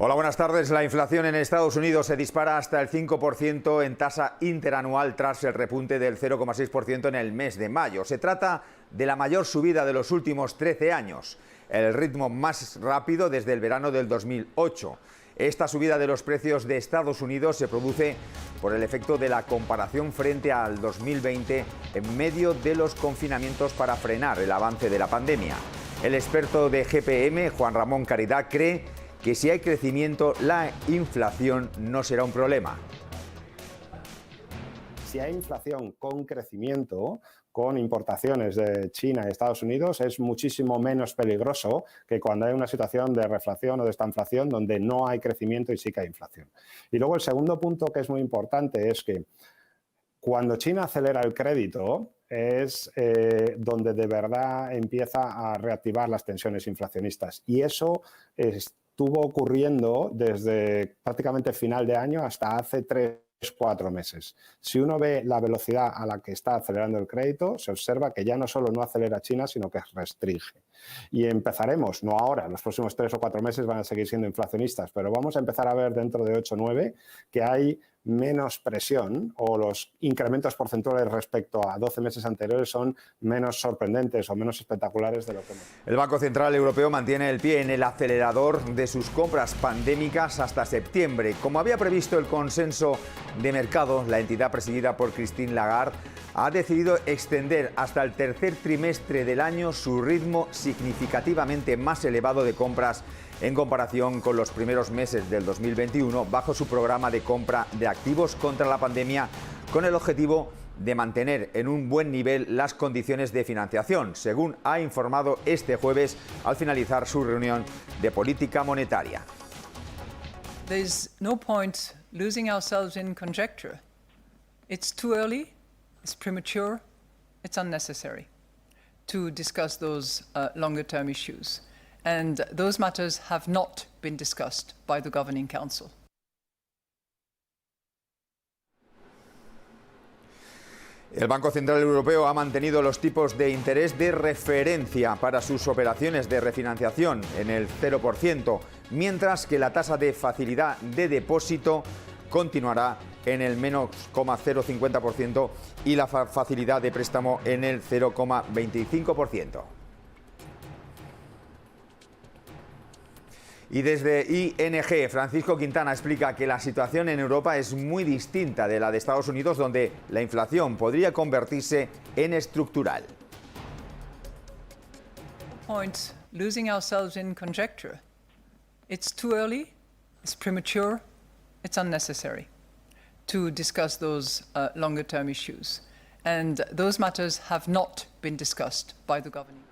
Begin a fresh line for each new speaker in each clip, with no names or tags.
Hola, buenas tardes. La inflación en Estados Unidos se dispara hasta el 5% en tasa interanual tras el repunte del 0,6% en el mes de mayo. Se trata de la mayor subida de los últimos 13 años, el ritmo más rápido desde el verano del 2008. Esta subida de los precios de Estados Unidos se produce por el efecto de la comparación frente al 2020 en medio de los confinamientos para frenar el avance de la pandemia. El experto de GPM, Juan Ramón Caridad, cree que si hay crecimiento, la inflación no será un problema.
Si hay inflación con crecimiento, con importaciones de China y Estados Unidos, es muchísimo menos peligroso que cuando hay una situación de reflación o de estanflación donde no hay crecimiento y sí que hay inflación. Y luego el segundo punto que es muy importante es que cuando China acelera el crédito es donde de verdad empieza a reactivar las tensiones inflacionistas. Y eso estuvo ocurriendo desde prácticamente final de año hasta hace 3-4 meses. Si uno ve la velocidad a la que está acelerando el crédito, se observa que ya no solo no acelera China, sino que restringe. Y empezaremos, no ahora, los próximos 3 o 4 meses van a seguir siendo inflacionistas, pero vamos a empezar a ver dentro de 8 o 9 que hay menos presión o los incrementos porcentuales respecto a 12 meses anteriores son menos sorprendentes o menos espectaculares de lo que hemos visto.
El Banco Central Europeo mantiene el pie en el acelerador de sus compras pandémicas hasta septiembre. Como había previsto el consenso de mercado, la entidad presidida por Christine Lagarde ha decidido extender hasta el tercer trimestre del año su ritmo significativamente más elevado de compras en comparación con los primeros meses del 2021 bajo su programa de compra de activos contra la pandemia, con el objetivo de mantener en un buen nivel las condiciones de financiación, según ha informado este jueves al finalizar su reunión de política monetaria.
There's no point losing ourselves in conjecture. It's too early, it's premature, it's unnecessary to discuss those longer-term issues. And those matters have not been discussed by the Governing Council.
El Banco Central Europeo ha mantenido los tipos de interés de referencia para sus operaciones de refinanciación en el 0%, mientras que la tasa de facilidad de depósito continuará en el menos 0,050% y la facilidad de préstamo en el 0,25%. Y desde ING, Francisco Quintana explica que la situación en Europa es muy distinta de la de Estados Unidos, donde la inflación podría convertirse en estructural.
Point losing ourselves in conjecture. It's too early, it's premature, it's unnecessary to discuss those longer-term issues. And those matters have not been discussed by the Governing.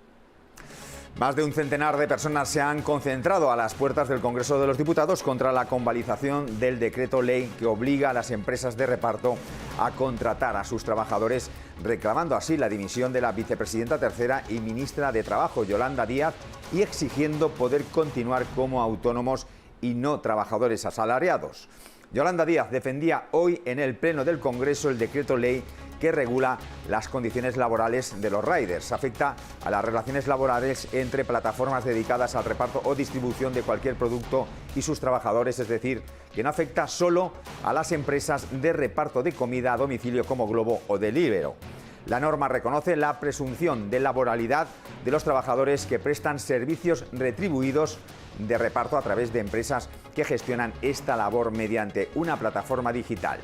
Más de un centenar de personas se han concentrado a las puertas del Congreso de los Diputados contra la convalidación del decreto ley que obliga a las empresas de reparto a contratar a sus trabajadores, reclamando así la dimisión de la vicepresidenta tercera y ministra de Trabajo, Yolanda Díaz, y exigiendo poder continuar como autónomos y no trabajadores asalariados. Yolanda Díaz defendía hoy en el Pleno del Congreso el decreto ley que regula las condiciones laborales de los riders. Afecta a las relaciones laborales entre plataformas dedicadas al reparto o distribución de cualquier producto y sus trabajadores, es decir, que no afecta solo a las empresas de reparto de comida a domicilio como Globo o Deliveroo. La norma reconoce la presunción de laboralidad de los trabajadores que prestan servicios retribuidos de reparto a través de empresas que gestionan esta labor mediante una plataforma digital.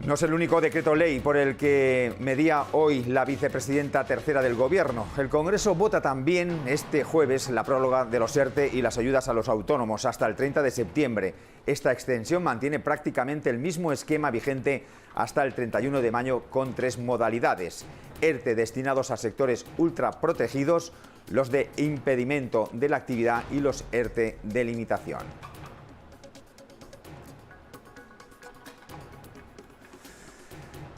No es el único decreto ley por el que medía hoy la vicepresidenta tercera del Gobierno. El Congreso vota también este jueves la prórroga de los ERTE y las ayudas a los autónomos hasta el 30 de septiembre. Esta extensión mantiene prácticamente el mismo esquema vigente hasta el 31 de mayo con 3 modalidades. ERTE destinados a sectores ultraprotegidos, los de impedimento de la actividad y los ERTE de limitación.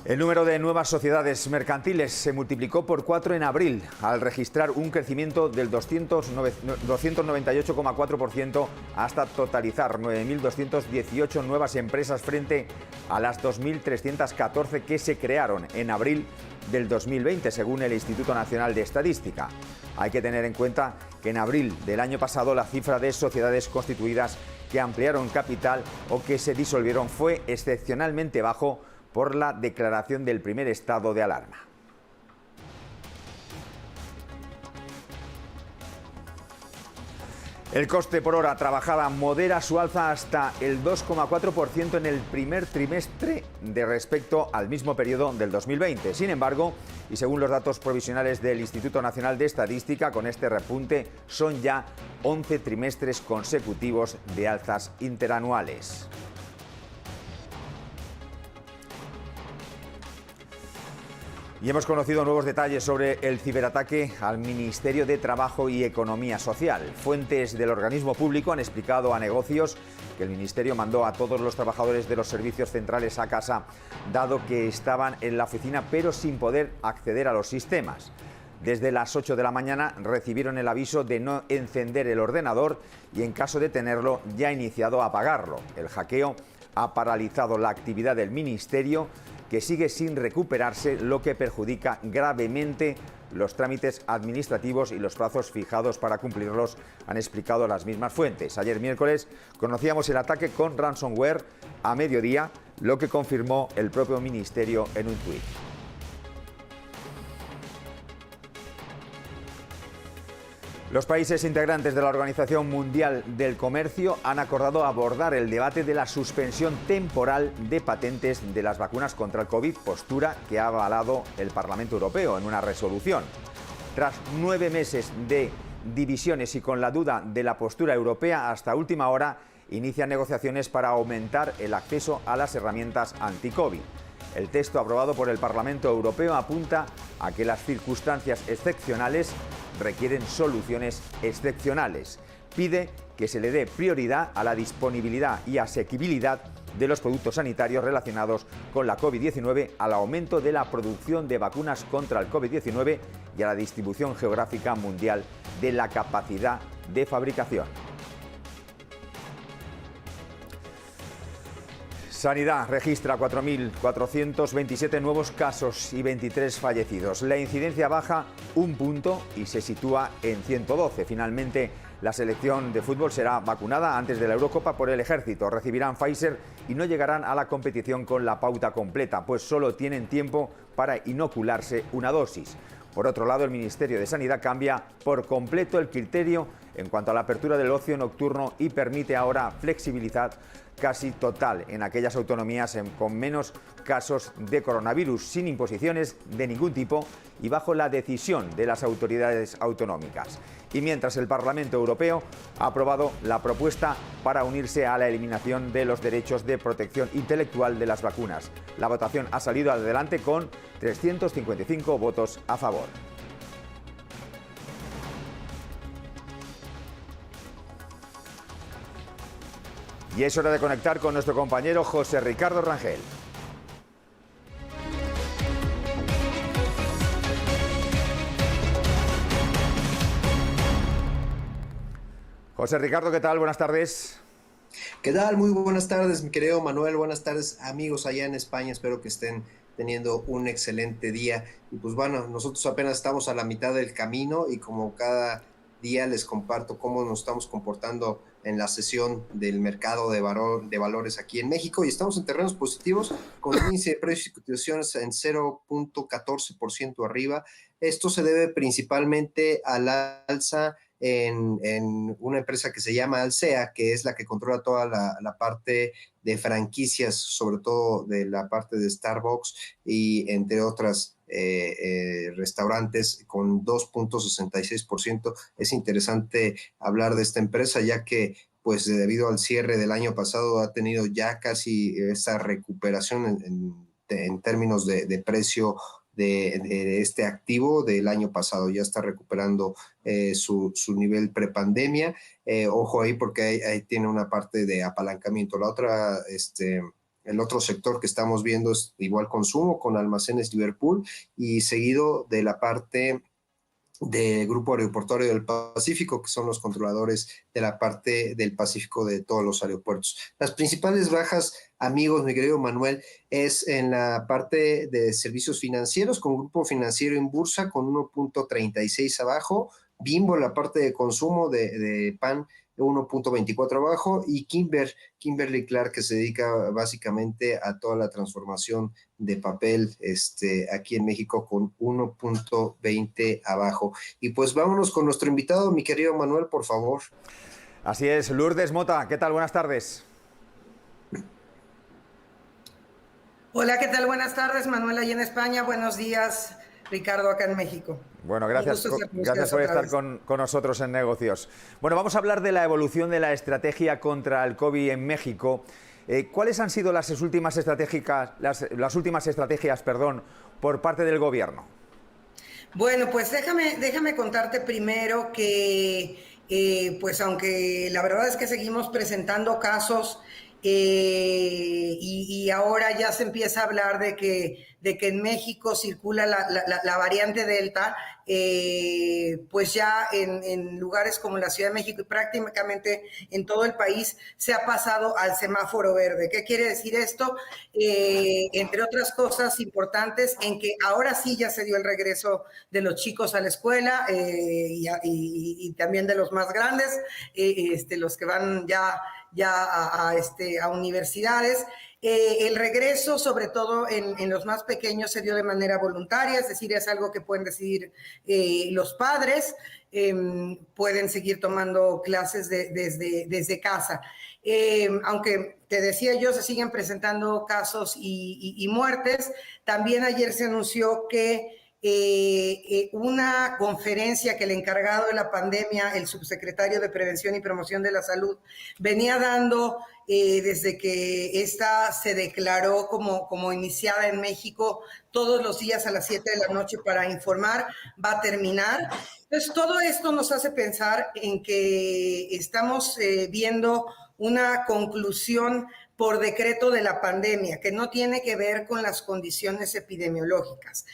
El número de nuevas sociedades mercantiles se multiplicó por 4 en abril, al registrar un crecimiento del 298,4% hasta totalizar 9.218 nuevas empresas frente a las 2.314 que se crearon en abril del 2020, según el Instituto Nacional de Estadística. Hay que tener en cuenta que en abril del año pasado la cifra de sociedades constituidas que ampliaron capital o que se disolvieron fue excepcionalmente bajo por la declaración del primer estado de alarma. El coste por hora trabajada modera su alza hasta el 2,4% en el primer trimestre de respecto al mismo periodo del 2020. Sin embargo, y según los datos provisionales del Instituto Nacional de Estadística, con este repunte son ya 11 trimestres consecutivos de alzas interanuales. Y hemos conocido nuevos detalles sobre el ciberataque al Ministerio de Trabajo y Economía Social. Fuentes del organismo público han explicado a Negocios que el Ministerio mandó a todos los trabajadores de los servicios centrales a casa, dado que estaban en la oficina pero sin poder acceder a los sistemas. Desde las 8 de la mañana recibieron el aviso de no encender el ordenador y, en caso de tenerlo, ya ha iniciado a apagarlo. El hackeo ha paralizado la actividad del Ministerio, que sigue sin recuperarse, lo que perjudica gravemente los trámites administrativos y los plazos fijados para cumplirlos, han explicado las mismas fuentes. Ayer miércoles conocíamos el ataque con ransomware a mediodía, lo que confirmó el propio Ministerio en un tuit. Los países integrantes de la Organización Mundial del Comercio han acordado abordar el debate de la suspensión temporal de patentes de las vacunas contra el COVID, postura que ha avalado el Parlamento Europeo en una resolución. Tras 9 meses de divisiones y con la duda de la postura europea, hasta última hora inician negociaciones para aumentar el acceso a las herramientas anti-COVID. El texto aprobado por el Parlamento Europeo apunta a que las circunstancias excepcionales requieren soluciones excepcionales. Pide que se le dé prioridad a la disponibilidad y asequibilidad de los productos sanitarios relacionados con la COVID-19, al aumento de la producción de vacunas contra el COVID-19 y a la distribución geográfica mundial de la capacidad de fabricación. Sanidad registra 4.427 nuevos casos y 23 fallecidos. La incidencia baja un punto y se sitúa en 112. Finalmente, la selección de fútbol será vacunada antes de la Eurocopa por el Ejército. Recibirán Pfizer y no llegarán a la competición con la pauta completa, pues solo tienen tiempo para inocularse una dosis. Por otro lado, el Ministerio de Sanidad cambia por completo el criterio en cuanto a la apertura del ocio nocturno y permite ahora flexibilidad casi total en aquellas autonomías con menos casos de coronavirus, sin imposiciones de ningún tipo y bajo la decisión de las autoridades autonómicas. Y mientras el Parlamento Europeo ha aprobado la propuesta para unirse a la eliminación de los derechos de protección intelectual de las vacunas. La votación ha salido adelante con 355 votos a favor. Y es hora de conectar con nuestro compañero José Ricardo Rangel. José Ricardo, ¿qué tal? Buenas tardes.
¿Qué tal? Muy buenas tardes, mi querido Manuel. Buenas tardes, amigos allá en España. Espero que estén teniendo un excelente día. Y pues bueno, nosotros apenas estamos a la mitad del camino y como cada día les comparto cómo nos estamos comportando en la sesión del mercado de valores aquí en México, y estamos en terrenos positivos con un índice de precios y cotizaciones en 0.14% arriba. Esto se debe principalmente al alza en una empresa que se llama Alsea, que es la que controla toda la parte de franquicias, sobre todo de la parte de Starbucks y entre otras restaurantes, con 2.66%. Es interesante hablar de esta empresa, ya que pues debido al cierre del año pasado ha tenido ya casi esa recuperación en términos de precio de este activo del año pasado. Ya está recuperando su nivel prepandemia. Ojo ahí porque ahí tiene una parte de apalancamiento. La otra el otro sector que estamos viendo es igual consumo con Almacenes Liverpool y seguido de la parte del Grupo Aeroportuario del Pacífico, que son los controladores de la parte del Pacífico de todos los aeropuertos. Las principales bajas, amigos, mi querido Manuel, es en la parte de servicios financieros, con Grupo Financiero en Bursa con 1.36 abajo, Bimbo en la parte de consumo de pan 1.24 abajo y Kimberly-Clark, que se dedica básicamente a toda la transformación de papel aquí en México con 1.20 abajo. Y pues vámonos con nuestro invitado, mi querido Manuel, por favor.
Así es, Lourdes Motta, ¿qué tal? Buenas tardes.
Hola, ¿qué tal? Buenas tardes, Manuel, allí en España. Buenos días, Ricardo, acá en México.
Bueno, gracias por estar con nosotros en Negocios. Bueno, vamos a hablar de la evolución de la estrategia contra el COVID en México. ¿Cuáles han sido las últimas estrategias, por parte del Gobierno?
Bueno, pues déjame contarte primero que, pues aunque la verdad es que seguimos presentando casos y ahora ya se empieza a hablar de que en México circula la variante Delta, pues ya en lugares como la Ciudad de México y prácticamente en todo el país se ha pasado al semáforo verde. ¿Qué quiere decir esto? Entre otras cosas importantes, en que ahora sí ya se dio el regreso de los chicos a la escuela y también de los más grandes, los que van ya a universidades. El regreso, sobre todo en los más pequeños, se dio de manera voluntaria, es decir, es algo que pueden decidir los padres, pueden seguir tomando clases desde casa. Aunque te decía yo, se siguen presentando casos y muertes. También ayer se anunció que una conferencia que el encargado de la pandemia, el subsecretario de Prevención y Promoción de la Salud, venía dando desde que esta se declaró como iniciada en México todos los días a las 7 de la noche para informar, va a terminar. Entonces, todo esto nos hace pensar en que estamos viendo una conclusión por decreto de la pandemia, que no tiene que ver con las condiciones epidemiológicas.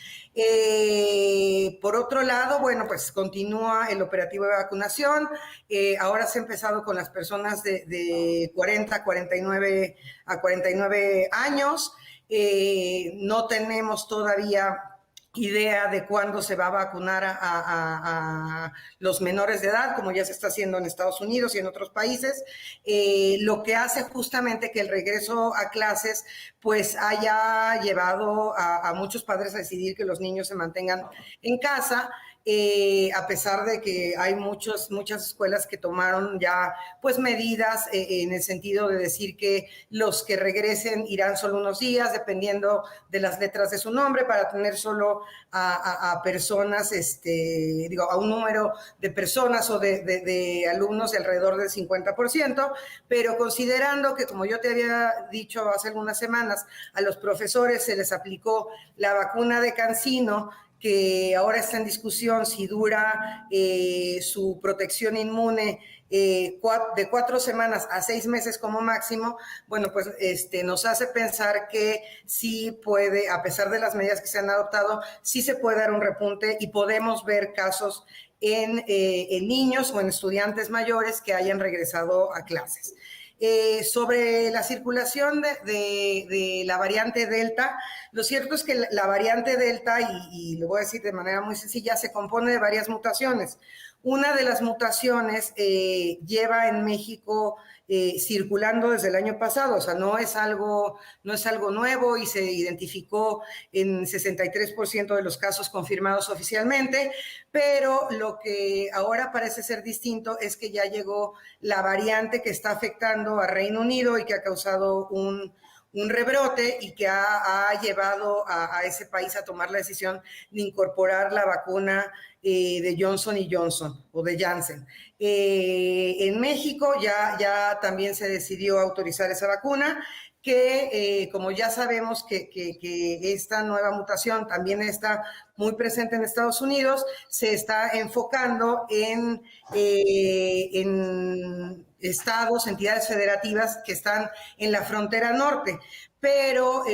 Por otro lado, bueno, pues continúa el operativo de vacunación. Ahora se ha empezado con las personas de 40 a 49 años. No tenemos todavía idea de cuándo se va a vacunar a los menores de edad, como ya se está haciendo en Estados Unidos y en otros países, lo que hace justamente que el regreso a clases pues haya llevado a muchos padres a decidir que los niños se mantengan en casa, a pesar de que hay muchas escuelas que tomaron ya pues medidas en el sentido de decir que los que regresen irán solo unos días, dependiendo de las letras de su nombre, para tener solo a personas, a un número de personas o de alumnos de alrededor del 50%, pero considerando que, como yo te había dicho hace algunas semanas, a los profesores se les aplicó la vacuna de CanSino, que ahora está en discusión si dura su protección inmune de 4 semanas a 6 meses como máximo, bueno, pues nos hace pensar que sí puede, a pesar de las medidas que se han adoptado, sí se puede dar un repunte y podemos ver casos en niños o en estudiantes mayores que hayan regresado a clases. Sobre la circulación de la variante Delta, lo cierto es que la variante Delta, y lo voy a decir de manera muy sencilla, se compone de varias mutaciones. Una de las mutaciones lleva en México circulando desde el año pasado, o sea, no es algo nuevo y se identificó en 63% de los casos confirmados oficialmente, pero lo que ahora parece ser distinto es que ya llegó la variante que está afectando a Reino Unido y que ha causado un rebrote y que ha llevado a ese país a tomar la decisión de incorporar la vacuna de Johnson & Johnson o de Janssen. En México ya también se decidió autorizar esa vacuna, que como ya sabemos que esta nueva mutación también está muy presente en Estados Unidos, se está enfocando en estados, entidades federativas que están en la frontera norte. Pero,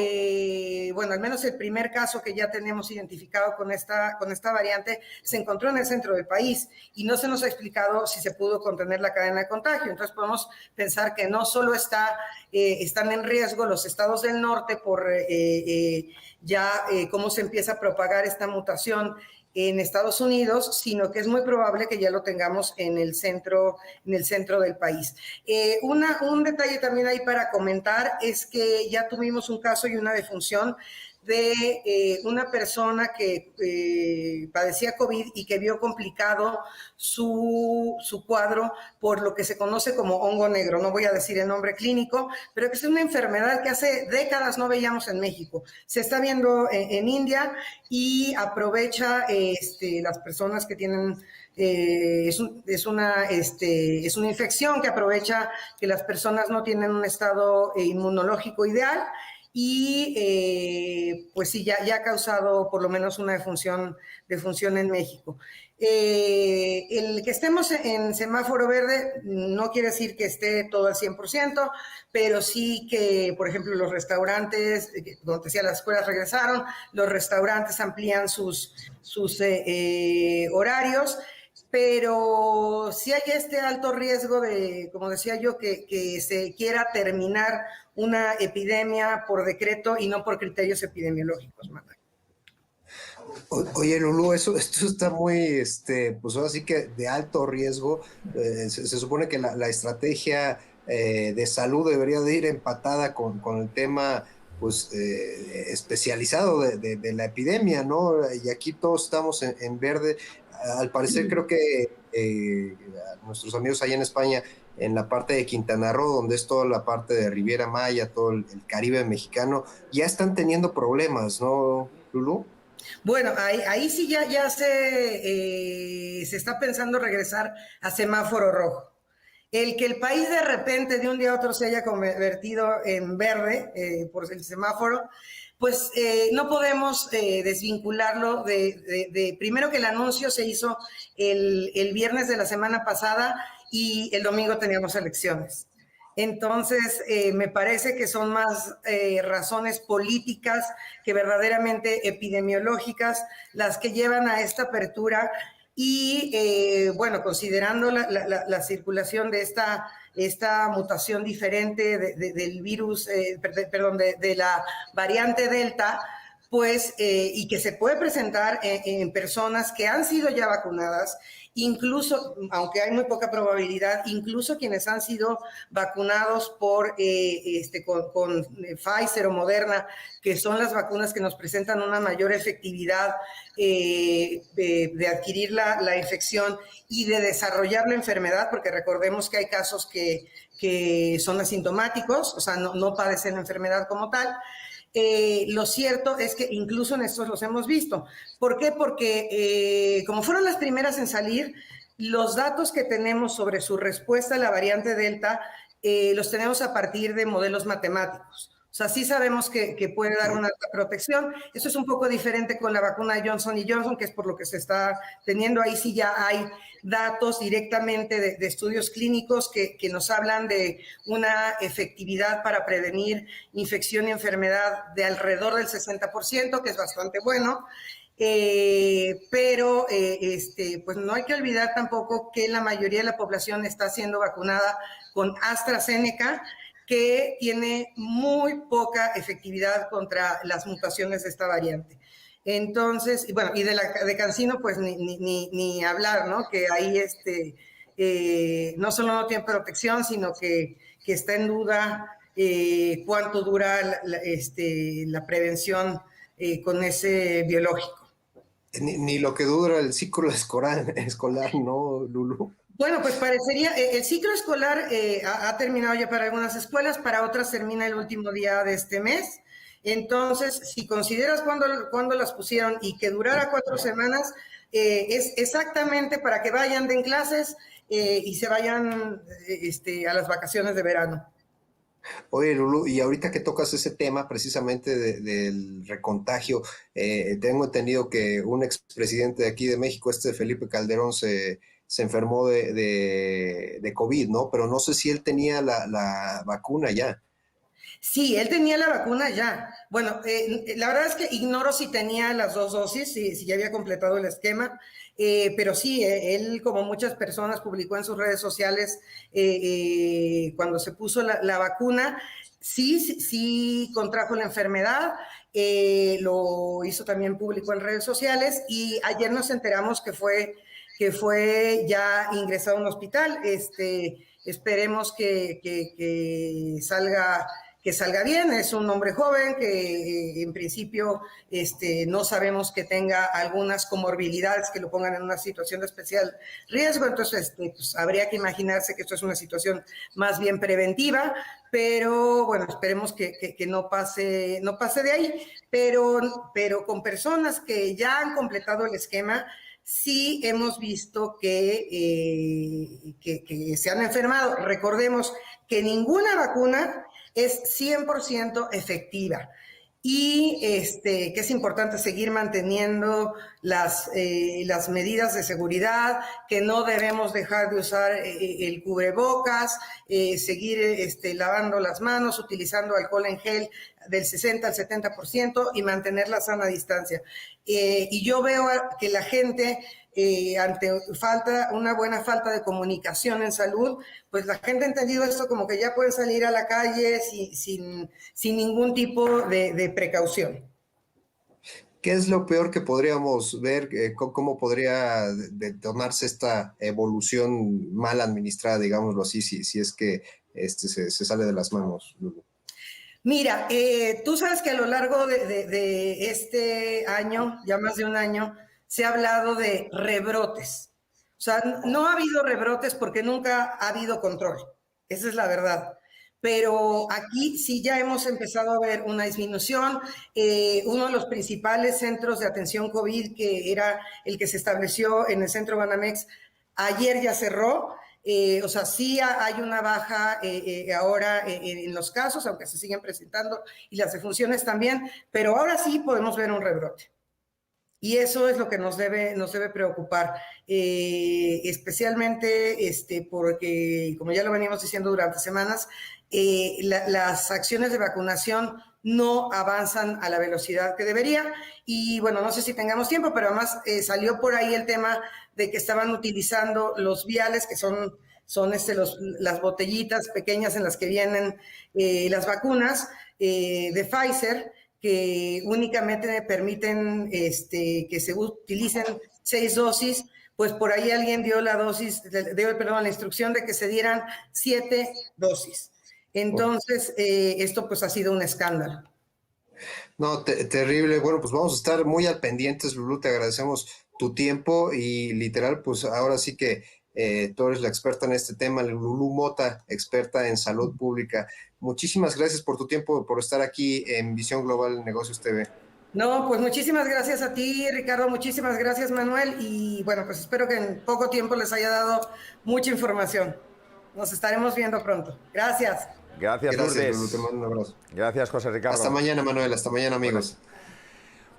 bueno, al menos el primer caso que ya tenemos identificado con esta variante se encontró en el centro del país y no se nos ha explicado si se pudo contener la cadena de contagio. Entonces podemos pensar que no solo están en riesgo los estados del norte por cómo se empieza a propagar esta mutación en Estados Unidos, sino que es muy probable que ya lo tengamos en el centro del país. Un detalle también ahí para comentar es que ya tuvimos un caso y una defunción de una persona que padecía COVID y que vio complicado su cuadro por lo que se conoce como hongo negro. No voy a decir el nombre clínico, pero que es una enfermedad que hace décadas no veíamos en México. Se está viendo en India y aprovecha las personas que tienen... es una infección que aprovecha que las personas no tienen un estado inmunológico ideal y pues sí, ya ha causado por lo menos una defunción en México. El que estemos en semáforo verde no quiere decir que esté todo al 100%, pero sí que, por ejemplo, los restaurantes, donde decía las escuelas regresaron, los restaurantes amplían sus horarios, pero sí hay este alto riesgo de, como decía yo, que se quiera terminar una epidemia por decreto y no por criterios epidemiológicos, Manuel.
Oye, Lulú, esto está muy, pues ahora sí que de alto riesgo. Se supone que la estrategia de salud debería de ir empatada con el tema, pues, especializado de la epidemia, ¿no? Y aquí todos estamos en verde. Al parecer creo que nuestros amigos allá en España, en la parte de Quintana Roo, donde es toda la parte de Riviera Maya, todo el Caribe mexicano, ya están teniendo problemas, ¿no, Lulú?
Bueno, ahí sí ya se está pensando regresar a semáforo rojo. El que el país de repente de un día a otro se haya convertido en verde por el semáforo, pues no podemos desvincularlo de primero que el anuncio se hizo el viernes de la semana pasada y el domingo teníamos elecciones. Entonces, me parece que son más razones políticas que verdaderamente epidemiológicas las que llevan a esta apertura y, bueno, considerando la circulación de esta mutación diferente del virus, de la variante Delta, pues, y que se puede presentar en personas que han sido ya vacunadas, incluso, aunque hay muy poca probabilidad, incluso quienes han sido vacunados con Pfizer o Moderna, que son las vacunas que nos presentan una mayor efectividad de adquirir la infección y de desarrollar la enfermedad, porque recordemos que hay casos que son asintomáticos, o sea, no padecen la enfermedad como tal. Lo cierto es que incluso en estos los hemos visto. ¿Por qué? Porque como fueron las primeras en salir, los datos que tenemos sobre su respuesta a la variante Delta los tenemos a partir de modelos matemáticos. O sea, sí sabemos que puede dar una alta protección. Eso es un poco diferente con la vacuna de Johnson & Johnson, que es por lo que se está teniendo. Ahí sí ya hay datos directamente de estudios clínicos que nos hablan de una efectividad para prevenir infección y enfermedad de alrededor del 60%, que es bastante bueno. Pero pues no hay que olvidar tampoco que la mayoría de la población está siendo vacunada con AstraZeneca, que tiene muy poca efectividad contra las mutaciones de esta variante. Entonces, bueno, y de CanSino, pues ni hablar, ¿no? Que ahí no solo no tiene protección, sino que está en duda cuánto dura la prevención con ese biológico.
Ni lo que dura el ciclo escolar, ¿no, Lulú?
Bueno, pues parecería, el ciclo escolar ha terminado ya para algunas escuelas, para otras termina el último día de este mes. Entonces, si consideras cuándo las pusieron y que durara 4 semanas, es exactamente para que vayan de en clases y se vayan a las vacaciones de verano.
Oye, Lulú, y ahorita que tocas ese tema precisamente del recontagio, tengo entendido que un expresidente de aquí de México, Felipe Calderón, se se enfermó de COVID, ¿no? Pero no sé si él tenía la vacuna ya.
Sí, él tenía la vacuna ya. Bueno, la verdad es que ignoro si tenía las 2 dosis, si ya había completado el esquema, pero sí, él, como muchas personas, publicó en sus redes sociales cuando se puso la vacuna, sí contrajo la enfermedad, lo hizo también público en redes sociales y ayer nos enteramos que fue ya ingresado a un hospital. Esperemos que salga bien. Es un hombre joven que en principio no sabemos que tenga algunas comorbilidades que lo pongan en una situación de especial riesgo, entonces pues, habría que imaginarse que esto es una situación más bien preventiva, pero bueno, esperemos que no pase de ahí, pero con personas que ya han completado el esquema, sí hemos visto que se han enfermado. Recordemos que ninguna vacuna es 100% efectiva y que es importante seguir manteniendo las medidas de seguridad, que no debemos dejar de usar el cubrebocas, seguir lavando las manos, utilizando alcohol en gel del 60 al 70% y mantener la sana distancia. Y yo veo que la gente, ante una buena falta de comunicación en salud, pues la gente ha entendido esto como que ya pueden salir a la calle sin ningún tipo de precaución.
¿Qué es lo peor que podríamos ver? ¿Cómo podría detonarse esta evolución mal administrada, digámoslo así, si es que se sale de las manos, Lulu?
Mira, tú sabes que a lo largo de este año, ya más de un año, se ha hablado de rebrotes. O sea, no ha habido rebrotes porque nunca ha habido control. Esa es la verdad. Pero aquí sí ya hemos empezado a ver una disminución. Uno de los principales centros de atención COVID, que era el que se estableció en el centro Banamex, ayer ya cerró. O sea, sí hay una baja ahora en los casos, aunque se siguen presentando, y las defunciones también, pero ahora sí podemos ver un rebrote. Y eso es lo que nos debe preocupar, especialmente porque, como ya lo veníamos diciendo durante semanas, las acciones de vacunación no avanzan a la velocidad que debería. Y bueno, no sé si tengamos tiempo, pero además salió por ahí el tema de que estaban utilizando los viales, que son las botellitas pequeñas en las que vienen las vacunas de Pfizer, que únicamente permiten que se utilicen 6 dosis, pues por ahí alguien dio la instrucción de que se dieran 7 dosis. Entonces, esto pues ha sido un escándalo.
No, terrible. Bueno, pues vamos a estar muy al pendientes, Lulú, te agradecemos tu tiempo y literal, pues ahora sí que tú eres la experta en este tema, Lourdes Motta, experta en salud pública. Muchísimas gracias por tu tiempo, por estar aquí en Visión Global Negocios TV.
No, pues muchísimas gracias a ti, Ricardo, muchísimas gracias, Manuel, y bueno, pues espero que en poco tiempo les haya dado mucha información. Nos estaremos viendo pronto. Gracias.
Gracias, Lourdes.
Lulú, te mando un abrazo.
Gracias, José Ricardo.
Hasta mañana, Manuel. Hasta mañana, amigos.
Bueno.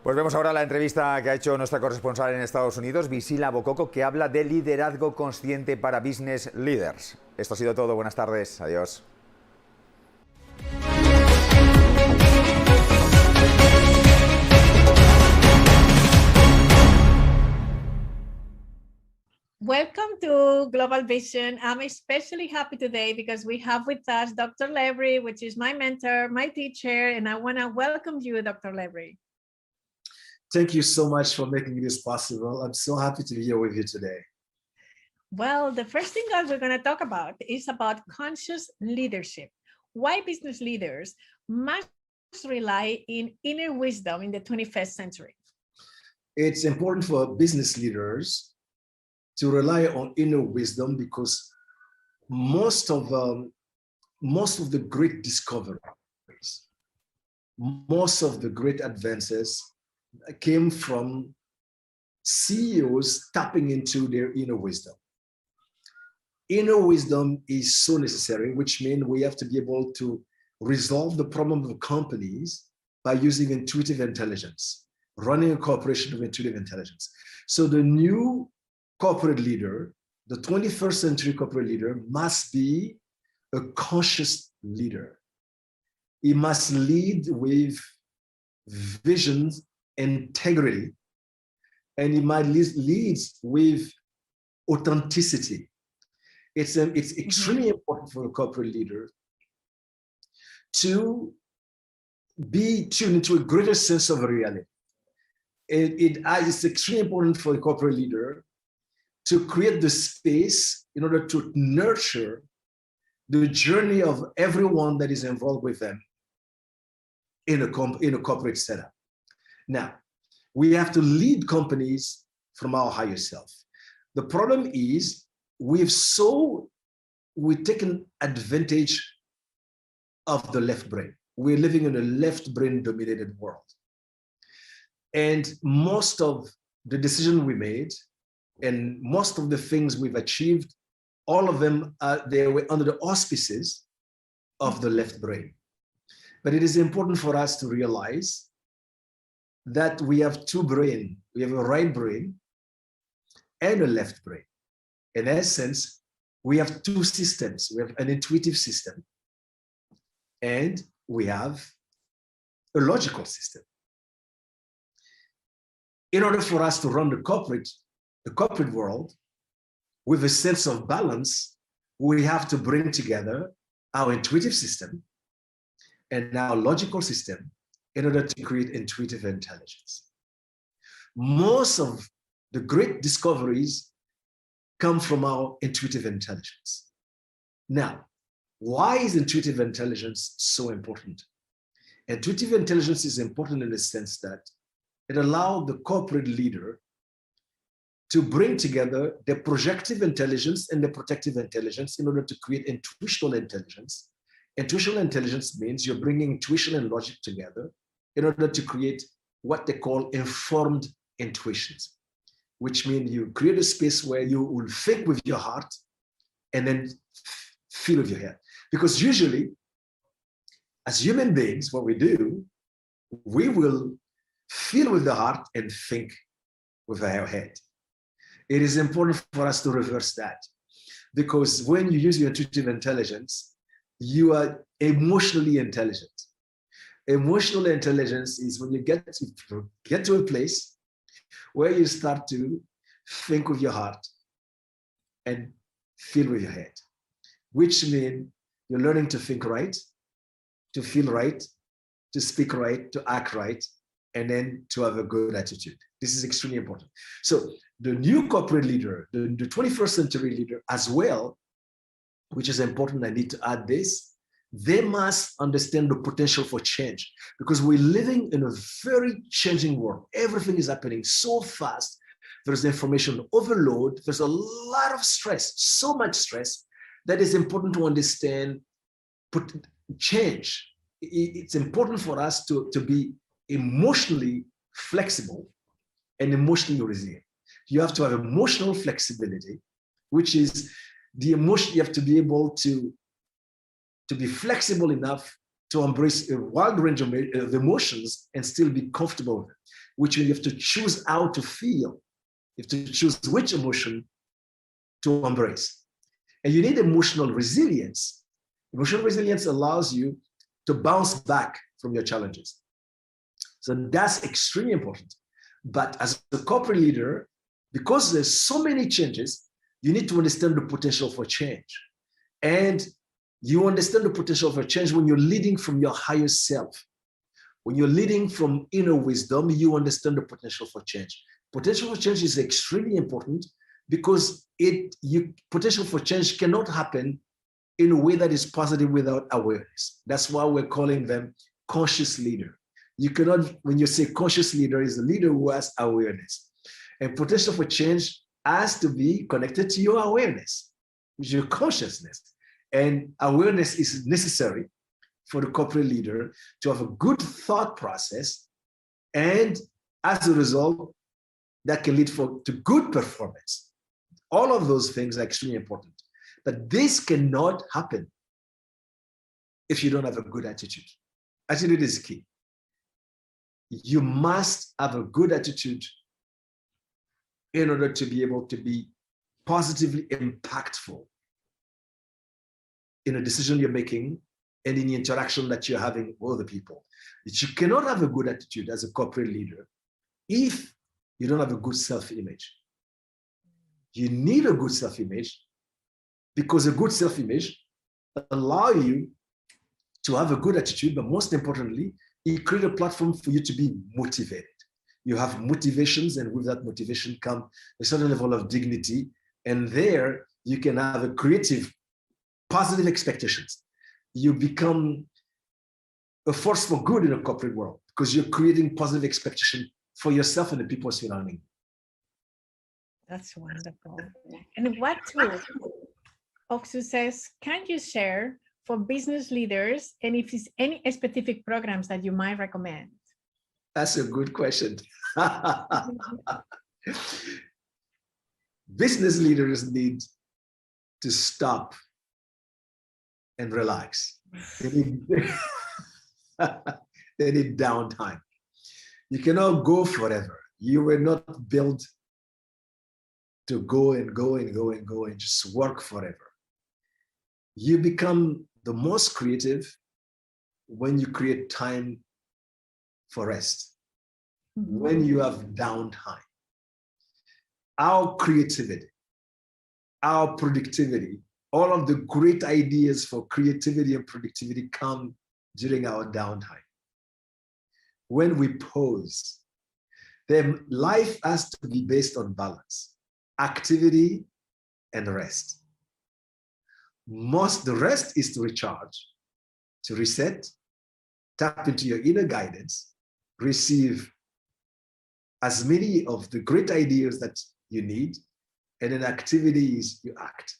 Pues vemos ahora la entrevista que ha hecho nuestra corresponsal en Estados Unidos, Visila Bococo, que habla de liderazgo consciente para business leaders. Esto ha sido todo. Buenas tardes. Adiós.
Welcome to Global Vision. I'm especially happy today because we have with us Dr. Levry, which is my mentor, my teacher, and I want to welcome you, Dr. Levry.
Thank you so much for making this possible. I'm so happy to be here with you today.
Well, the first thing that we're going to talk about is about conscious leadership. Why business leaders must rely in inner wisdom in the 21st century.
It's important for business leaders to rely on inner wisdom because most of the great discoveries, most of the great advances came from CEOs tapping into their inner wisdom. Inner wisdom is so necessary, which means we have to be able to resolve the problem of companies by using intuitive intelligence, running a corporation with intuitive intelligence. So the new corporate leader, the 21st century corporate leader must be a conscious leader. He must lead with vision, integrity, and he might lead with authenticity. It's extremely important for a corporate leader to be tuned into a greater sense of reality. It's extremely important for a corporate leader to create the space in order to nurture the journey of everyone that is involved with them in a corporate setup. Now, we have to lead companies from our higher self. The problem is we've taken advantage of the left brain. We're living in a left brain dominated world. And most of the decisions we made and most of the things we've achieved, all of them, they were under the auspices of the left brain. But it is important for us to realize that we have two brains. We have a right brain and a left brain. In essence, we have two systems. We have an intuitive system and we have a logical system. In order for us to run the corporate world with a sense of balance, we have to bring together our intuitive system and our logical system in order to create intuitive intelligence. Most of the great discoveries come from our intuitive intelligence. Now, why is intuitive intelligence so important? Intuitive intelligence is important in the sense that it allows the corporate leader to bring together the projective intelligence and the protective intelligence in order to create intuitional intelligence. Intuitional intelligence means you're bringing intuition and logic together in order to create what they call informed intuitions, which means you create a space where you will think with your heart and then feel with your head. Because usually, as human beings, what we do, we will feel with the heart and think with our head. It is important for us to reverse that, because when you use your intuitive intelligence, you are emotionally intelligent. Emotional intelligence is when you get to a place where you start to think with your heart and feel with your head, which means you're learning to think right, to feel right, to speak right, to act right, and then to have a good attitude. This is extremely important. So the new corporate leader, the 21st century leader as well, which is important, I need to add this, they must understand the potential for change, because we're living in a very changing world. Everything is happening so fast. There's information overload. There's a lot of stress, so much stress, that it's important to understand change. It's important for us to be emotionally flexible and emotionally resilient. You have to have emotional flexibility, which is the emotion. You have to be able to be flexible enough to embrace a wide range of emotions and still be comfortable with it, which means you have to choose how to feel. You have to choose which emotion to embrace. And you need emotional resilience. Emotional resilience allows you to bounce back from your challenges. So that's extremely important. But as a corporate leader, because there's so many changes, you need to understand the potential for change. And you understand the potential for change when you're leading from your higher self. When you're leading from inner wisdom, you understand the potential for change. Potential for change is extremely important because potential for change cannot happen in a way that is positive without awareness. That's why we're calling them conscious leader. You cannot, when you say conscious leader, is a leader who has awareness. And potential for change has to be connected to your awareness, which is your consciousness. And awareness is necessary for the corporate leader to have a good thought process. And as a result, that can lead to good performance. All of those things are extremely important. But this cannot happen if you don't have a good attitude. Attitude is key. You must have a good attitude in order to be able to be positively impactful in a decision you're making and in the interaction that you're having with other people. You cannot have a good attitude as a corporate leader if you don't have a good self-image. You need a good self-image because a good self-image allows you to have a good attitude, but most importantly, it creates a platform for you to be motivated. You have motivations, and with that motivation comes a certain level of dignity, and there you can have a creative, positive expectations. You become a force for good in a corporate world because you're creating positive expectation for yourself and the people surrounding you.
That's wonderful. And what tool of success can you share for business leaders, and if there's any specific programs that you might recommend?
That's a good question. Business leaders need to stop and relax. They need downtime. You cannot go forever. You were not built to go and go and go and go and just work forever. You become the most creative when you create time for rest, when you have downtime. Our creativity, our productivity, all of the great ideas for creativity and productivity come during our downtime. When we pause, then life has to be based on balance, activity and rest. The rest is to recharge, to reset, tap into your inner guidance, receive as many of the great ideas that you need, and then activity is you act.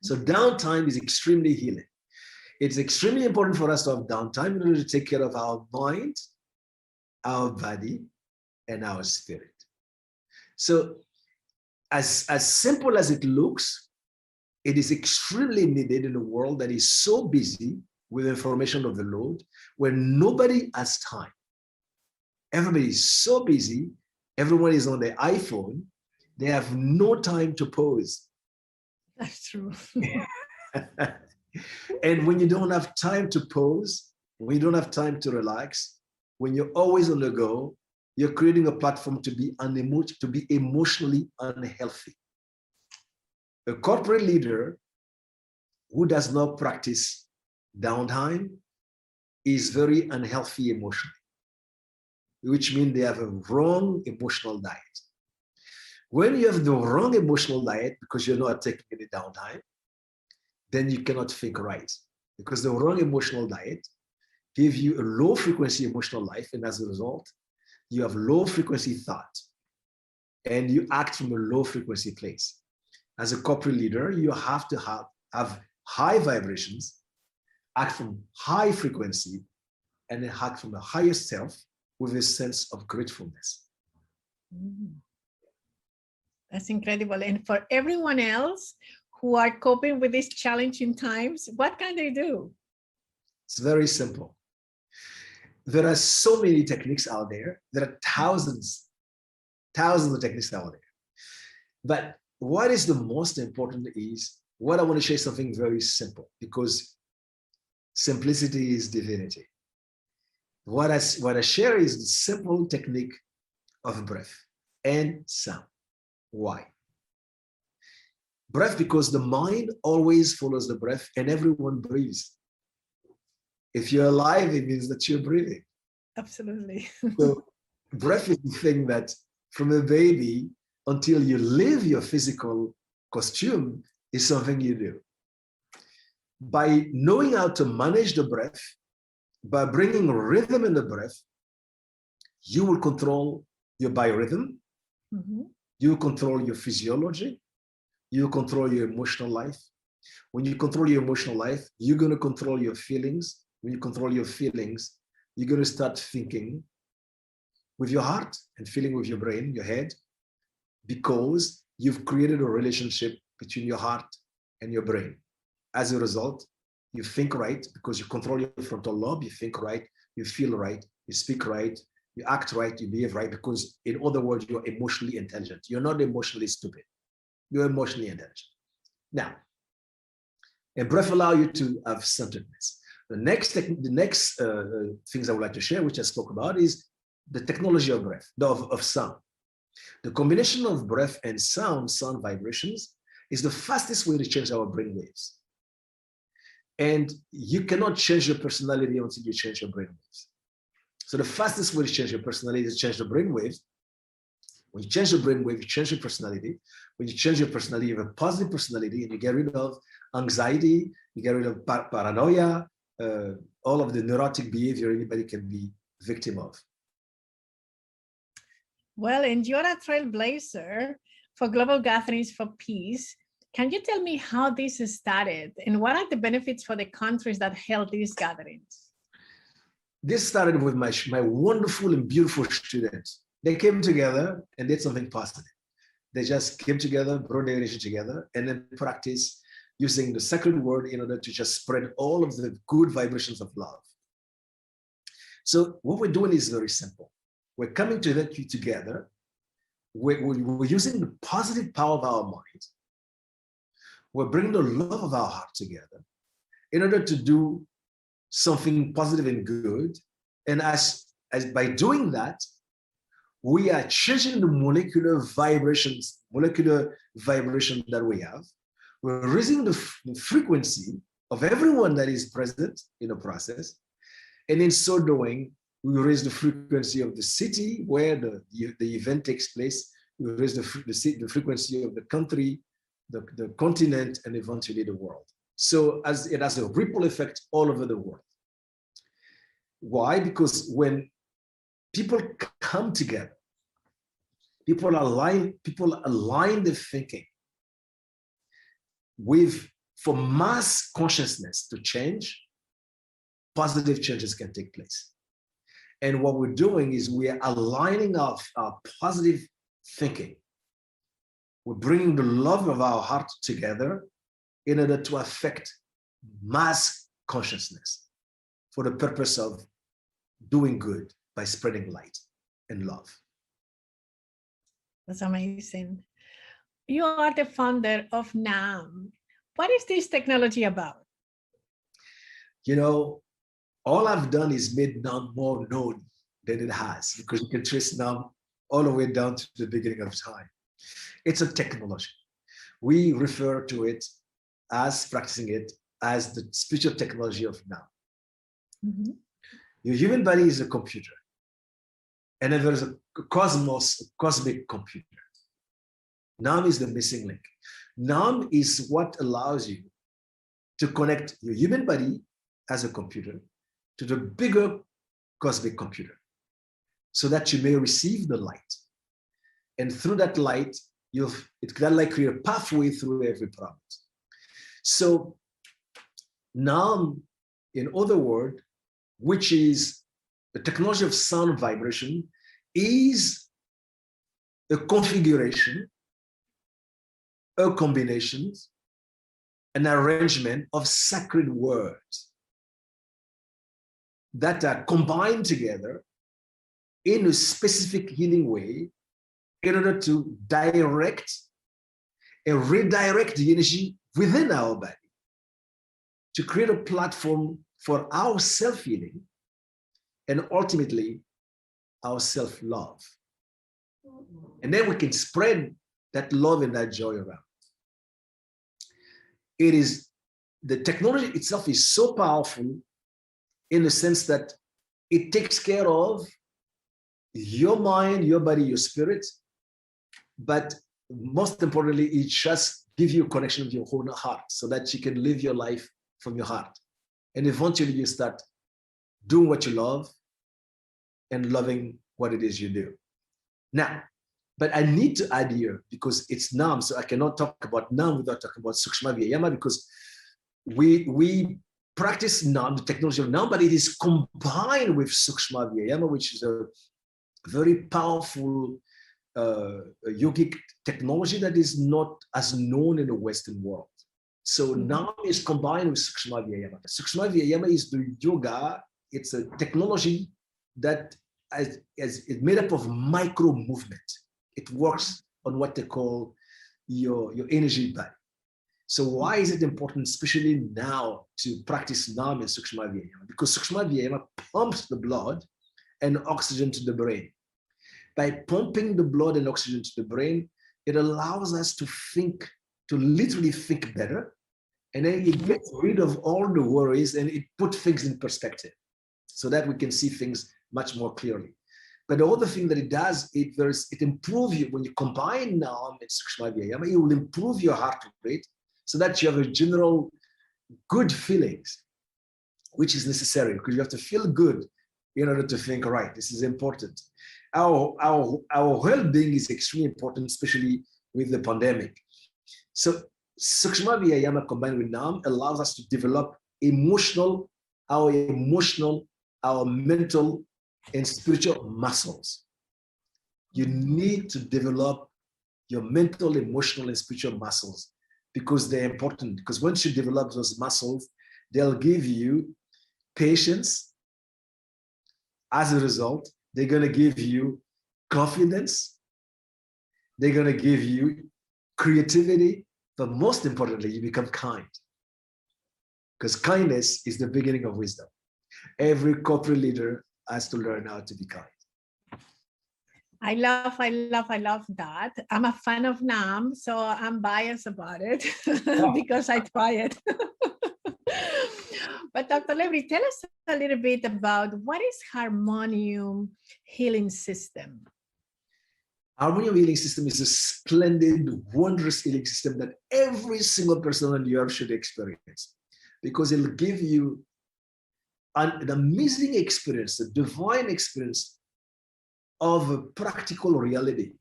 So downtime is extremely healing. It's extremely important for us to have downtime in order to take care of our mind, our body, and our spirit. So as simple as it looks, it is extremely needed in a world that is so busy with information overload, where nobody has time. Everybody is so busy. Everyone is on their iPhone. They have no time to pause.
That's true.
And when you don't have time to pause, when you don't have time to relax, when you're always on the go, you're creating a platform to be emotionally unhealthy. A corporate leader who does not practice downtime is very unhealthy emotionally, which means they have a wrong emotional diet. When you have the wrong emotional diet because you're not taking any downtime, then you cannot think right, because the wrong emotional diet gives you a low frequency emotional life, and as a result, you have low frequency thought and you act from a low frequency place. As a corporate leader, you have to have high vibrations, act from high frequency, and then act from the highest self with a sense of gratefulness.
That's incredible. And for everyone else who are coping with these challenging times, what can they do?
It's very simple. There are so many techniques out there. There are thousands of techniques out there. But what is the most important is, what I want to share something very simple, because simplicity is divinity. What I share is the simple technique of breath and sound. Why? Breath, because the mind always follows the breath and everyone breathes. If you're alive, it means that you're breathing.
Absolutely.
So breath is the thing that from a baby until you leave your physical costume is something you do. By knowing how to manage the breath, by bringing rhythm in the breath, you will control your biorhythm, you will control your physiology, you will control your emotional life. When you control your emotional life, you're going to control your feelings. When you control your feelings, you're going to start thinking with your heart and feeling with your brain, your head, because you've created a relationship between your heart and your brain. As a result, you think right because you control your frontal lobe, you think right, you feel right, you speak right, you act right, you behave right, because in other words, you're emotionally intelligent. You're not emotionally stupid. you're emotionally intelligent. Now, and breath allows you to have centeredness. The next things I would like to share, which I spoke about, is the technology of breath, of sound. The combination of breath and sound vibrations, is the fastest way to change our brain waves. And you cannot change your personality until you change your brain waves. So the fastest way to change your personality is to change the brain waves. When you change your brain wave, you change your personality. When you change your personality, you have a positive personality, and you get rid of anxiety, you get rid of paranoia, all of the neurotic behavior anybody can be victim of.
Well, and you're a trailblazer for global gatherings for peace. Can you tell me how this started and what are the benefits for the countries that held these gatherings?
This started with my wonderful and beautiful students. They came together and did something positive. They just came together, brought their energy together, and then practiced using the sacred word in order to just spread all of the good vibrations of love. So what we're doing is very simple. We're coming together. We're using the positive power of our mind. We're bringing the love of our heart together in order to do something positive and good. And as by doing that, we are changing the molecular vibration that we have. We're raising the frequency of everyone that is present in the process. And in so doing, we raise the frequency of the city where the event takes place. We raise the frequency of the country, the continent, and eventually the world. So it has a ripple effect all over the world. Why? Because when people come together, people align their thinking for mass consciousness to change, positive changes can take place. And what we're doing is we are aligning our positive thinking. We're bringing the love of our heart together in order to affect mass consciousness for the purpose of doing good by spreading light and love.
That's amazing. You are the founder of NAM. What is this technology about?
You know, all I've done is made NAM more known than it has, because you can trace NAM all the way down to the beginning of time. It's a technology. We refer to it as practicing it as the spiritual technology of NAM. Mm-hmm. Your human body is a computer, and then there's a cosmic computer. NAM is the missing link. NAM is what allows you to connect your human body as a computer to the bigger cosmic computer so that you may receive the light. And through that light, it can like create a pathway through every problem. So NAM, in other words, which is the technology of sound vibration, is a configuration, a combination, an arrangement of sacred words that are combined together in a specific healing way in order to direct and redirect the energy within our body to create a platform for our self-healing and ultimately our self-love. And then we can spread that love and that joy around. The technology itself is so powerful in the sense that it takes care of your mind, your body, your spirit, but most importantly, it just gives you a connection with your own heart so that you can live your life from your heart. And eventually you start doing what you love and loving what it is you do. Now, but I need to add here, because it's NAM, so I cannot talk about NAM without talking about Sukshma Vyayama, because we practice NAM, the technology of NAM, but it is combined with Sukshma Vyayama, which is a very powerful yogic technology that is not as known in the Western world. So NAM is combined with Sukshma Vyayama. Sukshma Vyayama is the yoga. It's a technology that is made up of micro movement. It works on what they call your energy back. So why is it important, especially now, to practice Nam and Sukshma Vyayama? Because Sukshma Vyayama pumps the blood and oxygen to the brain. By pumping the blood and oxygen to the brain, it allows us to think, to literally think better. And then it gets rid of all the worries and it puts things in perspective so that we can see things much more clearly. But the other thing that it does, it improves you, when you combine Nam and Sukshma Vyayama, it will improve your heart rate so that you have a general good feelings, which is necessary because you have to feel good in order to think right. This is important. Our well-being is extremely important, especially with the pandemic. So Sukshma Vyayama combined with Nam allows us to develop our mental and spiritual muscles. You need to develop your mental, emotional, and spiritual muscles because they're important. Because once you develop those muscles, they'll give you patience. As a result, they're going to give you confidence. They're going to give you creativity. But most importantly, you become kind. Because kindness is the beginning of wisdom. Every corporate leader has to learn how to be kind.
I love that. I'm a fan of Nam, so I'm biased about it because I try it. But Dr. Levry, tell us a little bit about what is Harmonium Healing System?
Harmonium Healing System is a splendid, wondrous healing system that every single person on the earth should experience because it'll give you an amazing experience, a divine experience of a practical reality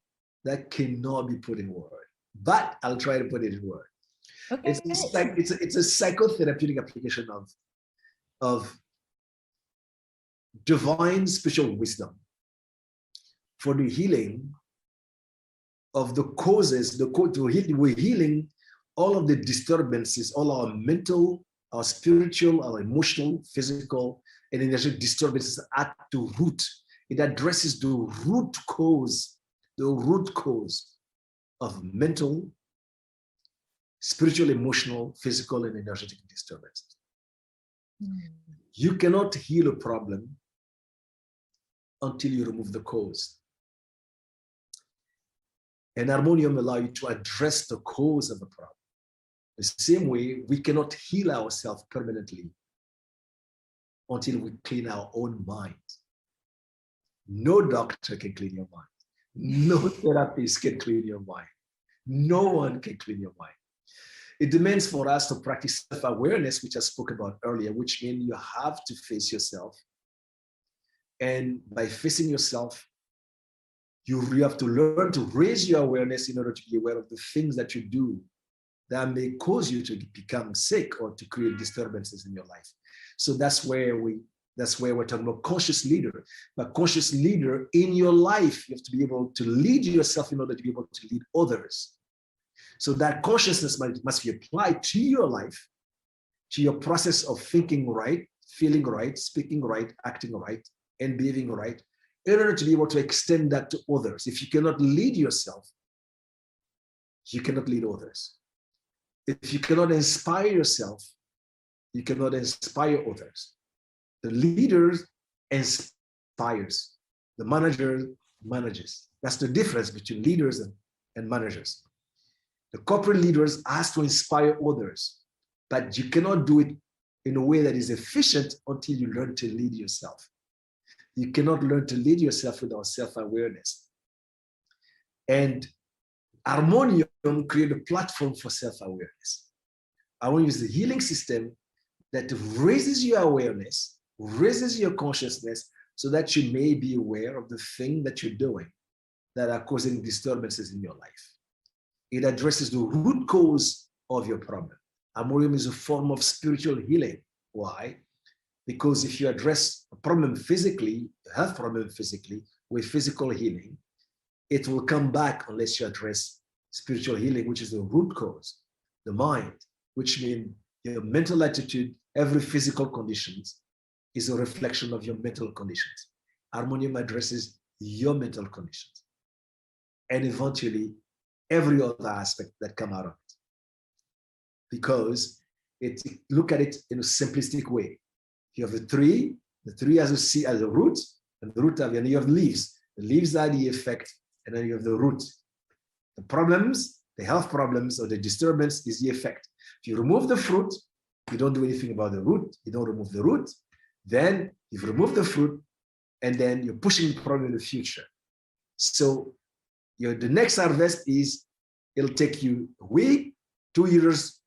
that cannot be put in words. But I'll try to put it in words. Okay. It's a psychotherapeutic application of divine spiritual wisdom for the healing of the causes. We're healing all of the disturbances, all our mental, our spiritual, our emotional, physical, and energetic disturbances at the root. It addresses the root cause of mental, spiritual, emotional, physical, and energetic disturbances. You cannot heal a problem until you remove the cause. And Harmonium allows you to address the cause of the problem. The same way, we cannot heal ourselves permanently until we clean our own mind. No doctor can clean your mind. No therapist can clean your mind. No one can clean your mind. It demands for us to practice self-awareness, which I spoke about earlier, which means you have to face yourself. And by facing yourself, you have to learn to raise your awareness in order to be aware of the things that you do that may cause you to become sick or to create disturbances in your life. So that's where we're talking about conscious leader. But conscious leader in your life, you have to be able to lead yourself in order to be able to lead others. So that consciousness must be applied to your life, to your process of thinking right, feeling right, speaking right, acting right, and behaving right, in order to be able to extend that to others. If you cannot lead yourself, you cannot lead others. If you cannot inspire yourself, you cannot inspire others. The leader inspires. The manager manages. That's the difference between leaders and managers. The corporate leaders has to inspire others, but you cannot do it in a way that is efficient until you learn to lead yourself. You cannot learn to lead yourself without self-awareness. And Harmonium created a platform for self-awareness. Harmonium is the healing system that raises your awareness, raises your consciousness, so that you may be aware of the thing that you're doing that are causing disturbances in your life. It addresses the root cause of your problem. Harmonium is a form of spiritual healing. Why? Because if you address a problem physically, a health problem physically, with physical healing, it will come back unless you address spiritual healing, which is the root cause, the mind, which means your mental attitude, every physical conditions is a reflection of your mental conditions. Harmonium addresses your mental conditions. And eventually, every other aspect that come out of it. Because look at it in a simplistic way. You have the tree as you see as a root, and the root and you have leaves. The leaves are the effect, and then you have the root. The problems, the health problems or the disturbance is the effect. If you remove the fruit, you don't do anything about the root, you don't remove the root, then you've removed the fruit, and then you're pushing the problem in the future. So the next harvest it'll take you a week, 2 years,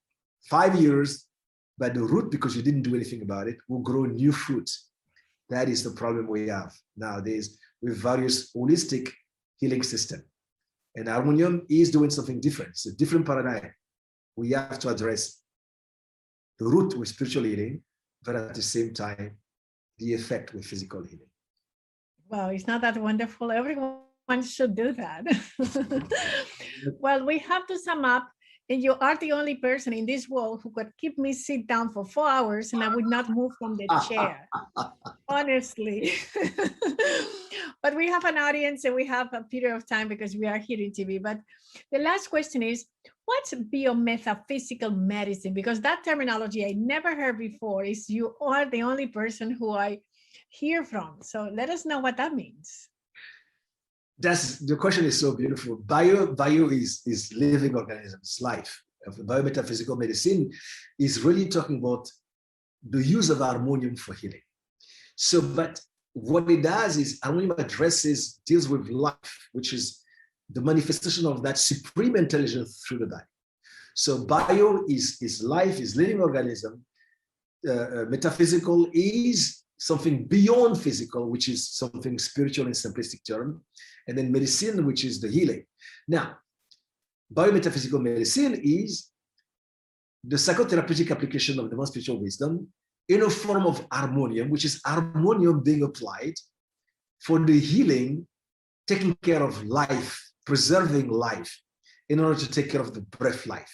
5 years, but the root, because you didn't do anything about it, will grow new fruit. That is the problem we have nowadays with various holistic healing systems. And Harmonium is doing something different. It's a different paradigm. We have to address the root with spiritual healing, but at the same time, the effect with physical healing.
Wow, it's not that wonderful. Everyone should do that. Well, we have to sum up, and you are the only person in this world who could keep me sit down for 4 hours and I would not move from the chair. Honestly. But we have an audience and we have a period of time because we are here in TV. But the last question is, what's biometaphysical medicine? Because that terminology I never heard before. You are the only person who I hear from. So let us know what that means.
The question is so beautiful. Bio is living organisms, life. Biometaphysical medicine is really talking about the use of harmonium for healing. So, but what it does is harmonium deals with life, which is the manifestation of that supreme intelligence through the body. So bio is life, is living organism. Metaphysical is something beyond physical, which is something spiritual in simplistic term. And then medicine, which is the healing. Now, biometaphysical medicine is the psychotherapeutic application of the non-spiritual wisdom in a form of harmonium, which is harmonium being applied for the healing, taking care of life, preserving life, in order to take care of the breath life.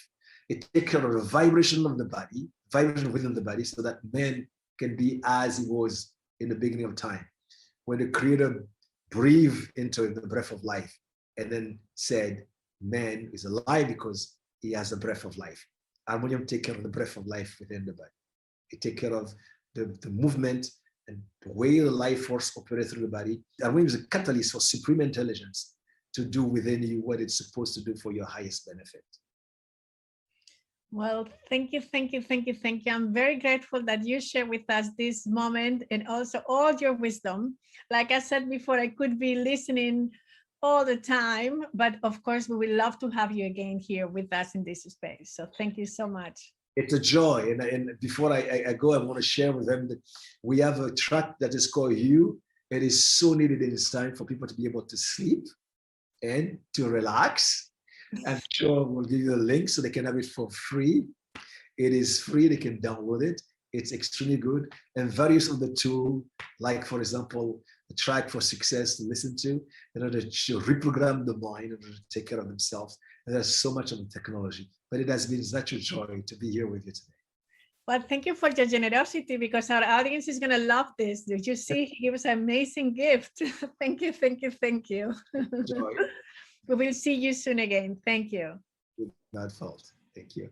It takes care of the vibration of the body, vibration within the body, so that man can be as he was in the beginning of time, when the Creator breathed into the breath of life and then said, man is alive because he has the breath of life. Harmonium takes care of the breath of life within the body. It takes care of the movement and the way the life force operates through the body. Harmonium is a catalyst for supreme intelligence to do within you what it's supposed to do for your highest benefit.
Well, thank you. I'm very grateful that you share with us this moment and also all your wisdom. Like I said before, I could be listening all the time, but of course, we would love to have you again here with us in this space. So thank you so much.
It's a joy. And before I go, I want to share with them that we have a track that is called You. It is so needed in this time for people to be able to sleep and to relax. I'm sure we'll give you a link so they can have it for free. It is free, they can download it. It's extremely good. And various of the tools, like for example, the track for success to listen to, in order to reprogram the mind, in order to take care of themselves. And there's so much of the technology, but it has been such a joy to be here with you today.
Well, thank you for your generosity, because our audience is going to love this. Did you see? He gave us an amazing gift. Thank you.
Joy.
We will see you soon again. Thank you.
Not fault. Thank you.